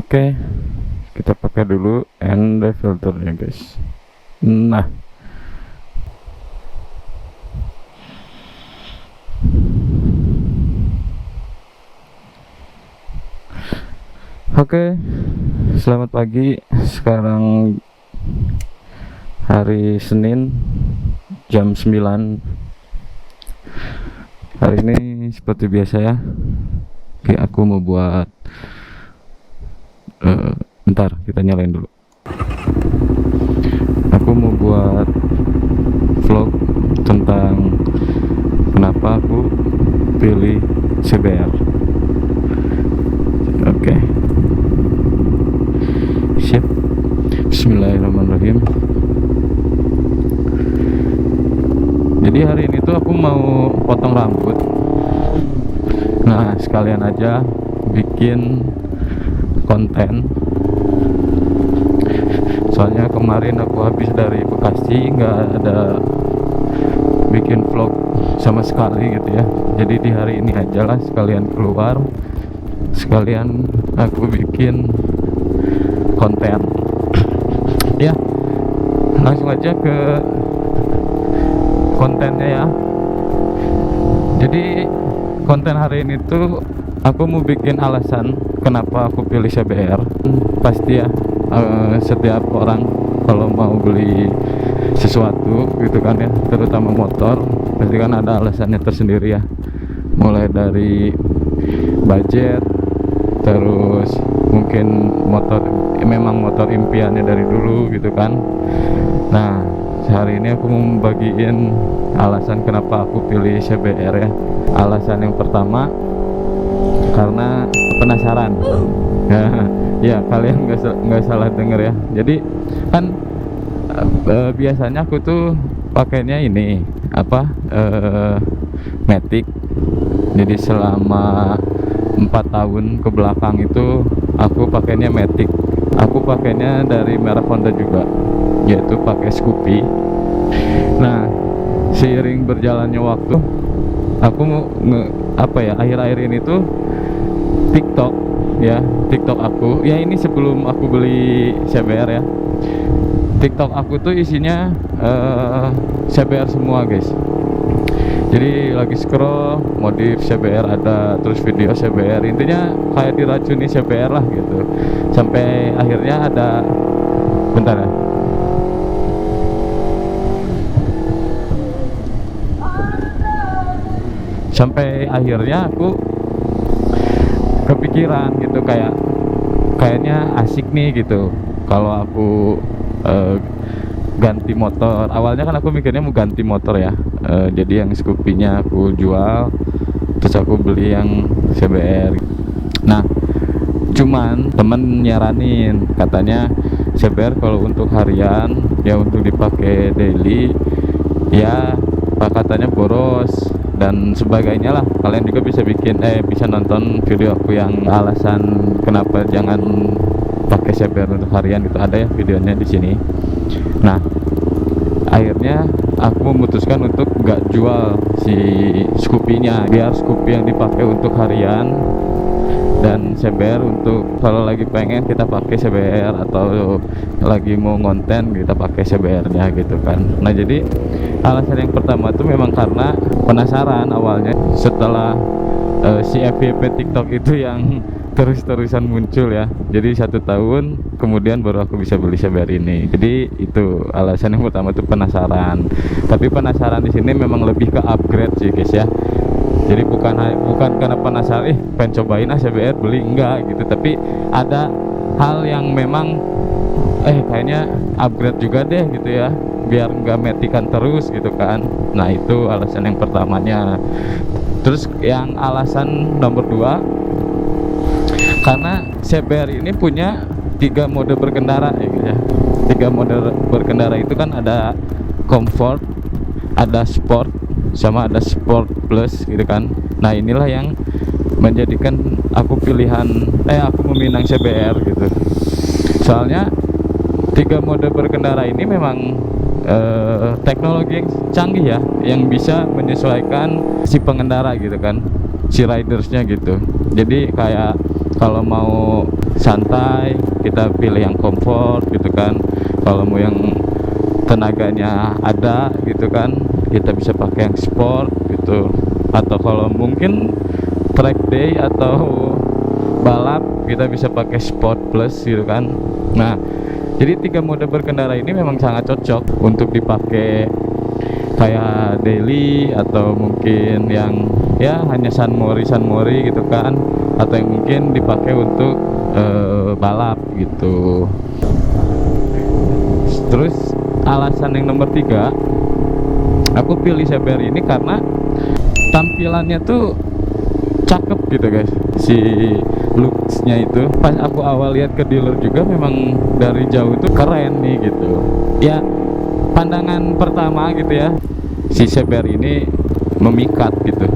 Oke, kita pakai dulu ND filternya guys. Nah, oke, selamat pagi. Sekarang hari Senin jam 9. Hari ini seperti biasa ya. Oke, aku mau buat bentar, kita nyalain dulu. Aku mau buat vlog tentang kenapa aku pilih CBR. Oke, siap. Bismillahirrahmanirrahim. Jadi hari ini tuh aku mau potong rambut. Nah, sekalian aja bikin konten. Soalnya kemarin aku habis dari Bekasi, nggak ada bikin vlog sama sekali gitu ya. Jadi di hari ini aja lah sekalian keluar, sekalian aku bikin konten. Ya, langsung aja ke kontennya ya. Jadi konten hari ini tuh aku mau bikin alasan kenapa aku pilih CBR. Pasti ya, setiap orang kalau mau beli sesuatu gitu kan ya, terutama motor, pasti kan ada alasannya tersendiri ya. Mulai dari budget, terus mungkin motor memang motor impiannya dari dulu gitu kan. Nah, hari ini aku mau bagiin alasan kenapa aku pilih CBR ya. Alasan yang pertama, karena penasaran. Ya, kalian nggak salah denger ya. Jadi kan biasanya aku tuh pakainya ini apa, Matic. Jadi selama 4 tahun ke belakang itu aku pakainya Matic. Aku pakainya dari merek Honda juga, yaitu pakai Scoopy. Nah, seiring berjalannya waktu, aku mau akhir-akhir ini tuh TikTok ya, TikTok aku ya, ini sebelum aku beli CBR ya. TikTok aku tuh isinya CBR semua guys. Jadi lagi scroll modif CBR ada, terus video CBR, intinya kayak diracuni CBR lah gitu. Sampai akhirnya ada, bentar ya, sampai akhirnya aku kepikiran gitu, kayaknya asik nih gitu kalau aku ganti motor. Awalnya kan aku mikirnya mau ganti motor ya, jadi yang Scoopy-nya aku jual, terus aku beli yang CBR. Nah, cuman temen nyaranin, katanya CBR kalau untuk harian ya, untuk dipakai daily ya, katanya boros dan sebagainya lah. Kalian juga bisa bisa nonton video aku yang alasan kenapa jangan pakai CBR untuk harian gitu, ada ya videonya di sini. Nah, akhirnya aku memutuskan untuk nggak jual si Scoopy-nya, biar Scoopy yang dipakai untuk harian dan CBR untuk kalau lagi pengen kita pakai CBR, atau lagi mau ngonten kita pakai CBR-nya gitu kan. Nah, jadi alasan yang pertama itu memang karena penasaran awalnya setelah si FYP TikTok itu yang terus-terusan muncul ya. Jadi 1 tahun kemudian baru aku bisa beli CBR ini. Jadi itu alasan yang pertama, itu penasaran. Tapi penasaran di sini memang lebih ke upgrade sih guys ya. Jadi bukan karena penasaran pengen cobain CBR beli, enggak gitu, tapi ada hal yang memang kayaknya upgrade juga deh gitu ya, biar nggak metikan terus gitu kan. Nah, itu alasan yang pertamanya. Terus yang alasan nomor 2, karena CBR ini punya 3 mode berkendara ya gitu ya. 3 mode berkendara itu kan ada comfort, ada sport, sama ada sport plus gitu kan. Nah, inilah yang menjadikan aku aku meminang CBR gitu. Soalnya 3 mode berkendara ini memang teknologi yang canggih ya, yang bisa menyesuaikan si pengendara gitu kan. si ridersnya gitu. Jadi kayak kalau mau santai kita pilih yang comfort gitu kan, kalau mau yang tenaganya ada gitu kan kita bisa pakai yang sport gitu, atau kalau mungkin track day atau balap kita bisa pakai sport plus gitu kan. Nah, jadi 3 mode berkendara ini memang sangat cocok untuk dipakai kayak daily, atau mungkin yang ya hanya sunmori gitu kan, atau yang mungkin dipakai untuk balap gitu. Terus alasan yang nomor 3 aku pilih CBR ini karena tampilannya tuh cakep gitu guys, si looksnya itu. Pas aku awal lihat ke dealer juga memang dari jauh tuh keren nih gitu ya, pandangan pertama gitu ya, si CBR ini memikat gitu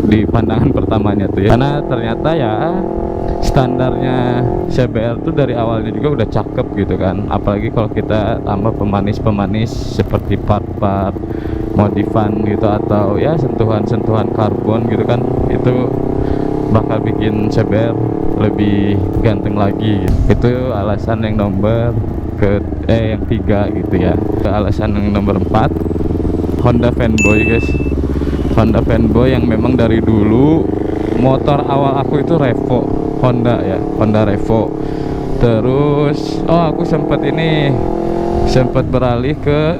di pandangan pertamanya tuh ya, karena ternyata ya standarnya CBR tuh dari awalnya juga udah cakep gitu kan, apalagi kalau kita tambah pemanis-pemanis seperti part-part modifan gitu, atau ya sentuhan-sentuhan karbon gitu kan, itu bakal bikin CBR lebih ganteng lagi gitu. Itu alasan yang nomor yang 3 gitu ya. Alasan yang nomor 4, Honda fanboy guys. Honda fanboy yang memang dari dulu motor awal aku itu Revo, Honda ya, Honda Revo. Terus aku sempat beralih ke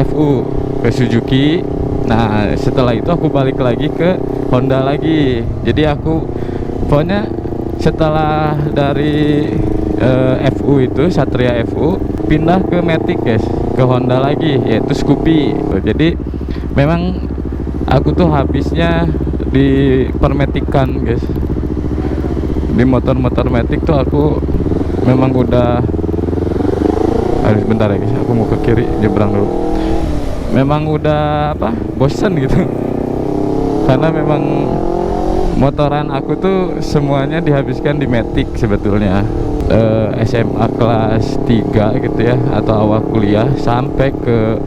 FU, ke Suzuki. Nah, setelah itu aku balik lagi ke Honda lagi. Jadi aku pokoknya setelah dari FU itu, Satria FU, pindah ke Matic guys, ke Honda lagi, yaitu Scoopy. Jadi memang aku tuh habisnya di permetikan guys, di motor-motor Matic tuh aku memang udah bentar ya guys, aku mau ke kiri nyebrang dulu. Memang udah bosen gitu karena memang motoran aku tuh semuanya dihabiskan di Matic sebetulnya. SMA kelas 3 gitu ya, atau awal kuliah sampai ke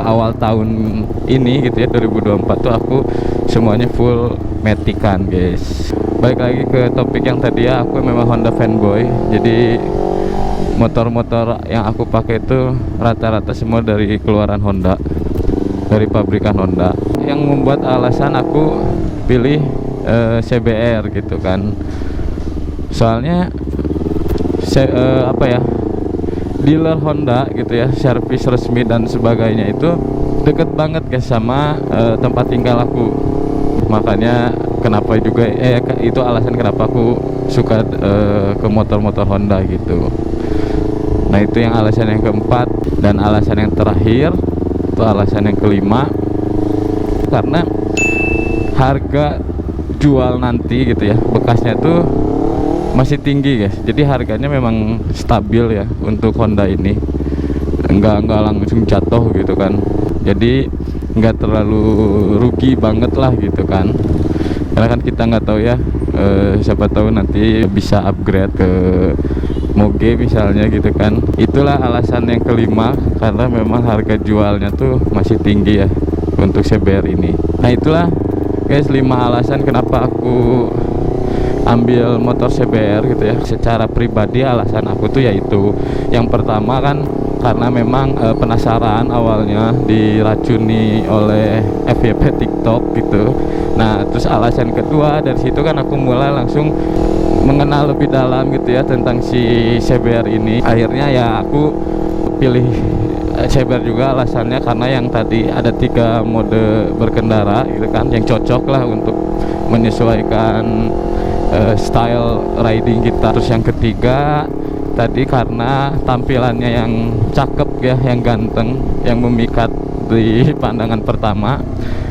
awal tahun ini gitu ya, 2024 tuh aku semuanya full Matican guys. Balik lagi ke topik yang tadi ya, aku memang Honda fanboy. Jadi motor-motor yang aku pakai itu rata-rata semua dari keluaran Honda, dari pabrikan Honda. Yang membuat alasan aku pilih CBR gitu kan, soalnya dealer Honda gitu ya, servis resmi dan sebagainya itu deket banget guys sama tempat tinggal aku. Makanya kenapa juga itu alasan kenapa aku suka ke motor-motor Honda gitu. Nah, itu yang alasan yang keempat. Dan alasan yang terakhir, itu alasan yang kelima, karena harga jual nanti gitu ya, bekasnya tuh masih tinggi guys. Jadi harganya memang stabil ya untuk Honda ini, nggak langsung jatuh gitu kan. Jadi nggak terlalu rugi banget lah gitu kan, karena kan kita nggak tahu ya, siapa tahu nanti bisa upgrade ke Moge misalnya gitu kan. Itulah alasan yang kelima, karena memang harga jualnya tuh masih tinggi ya untuk CBR ini. Nah, itulah guys 5 alasan kenapa aku ambil motor CBR gitu ya. Secara pribadi alasan aku tuh yaitu, yang pertama kan karena memang penasaran, awalnya diracuni oleh FYP TikTok gitu. Nah, terus alasan kedua, dari situ kan aku mulai langsung mengenal lebih dalam gitu ya tentang si CBR ini. Akhirnya ya aku pilih CBR juga, alasannya karena yang tadi ada 3 mode berkendara gitu kan, yang cocok lah untuk menyesuaikan style riding kita. Terus yang ketiga tadi karena tampilannya yang cakep ya, yang ganteng, yang memikat di pandangan pertama.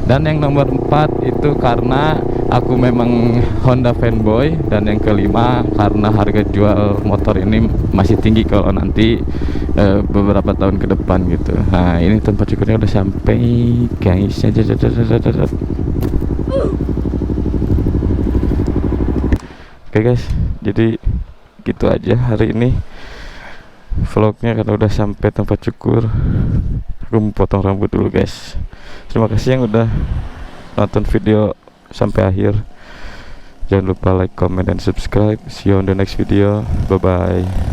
Dan yang nomor 4 itu karena aku memang Honda fanboy. Dan yang kelima karena harga jual motor ini masih tinggi kalau nanti beberapa tahun ke depan gitu. Nah, ini tempat cukurnya udah sampai guys. Oke guys, jadi gitu aja hari ini vlognya, karena udah sampai tempat cukur. Aku mau potong rambut dulu guys. Terima kasih yang udah nonton video sampai akhir. Jangan lupa like, comment, dan subscribe. See you on the next video. Bye bye.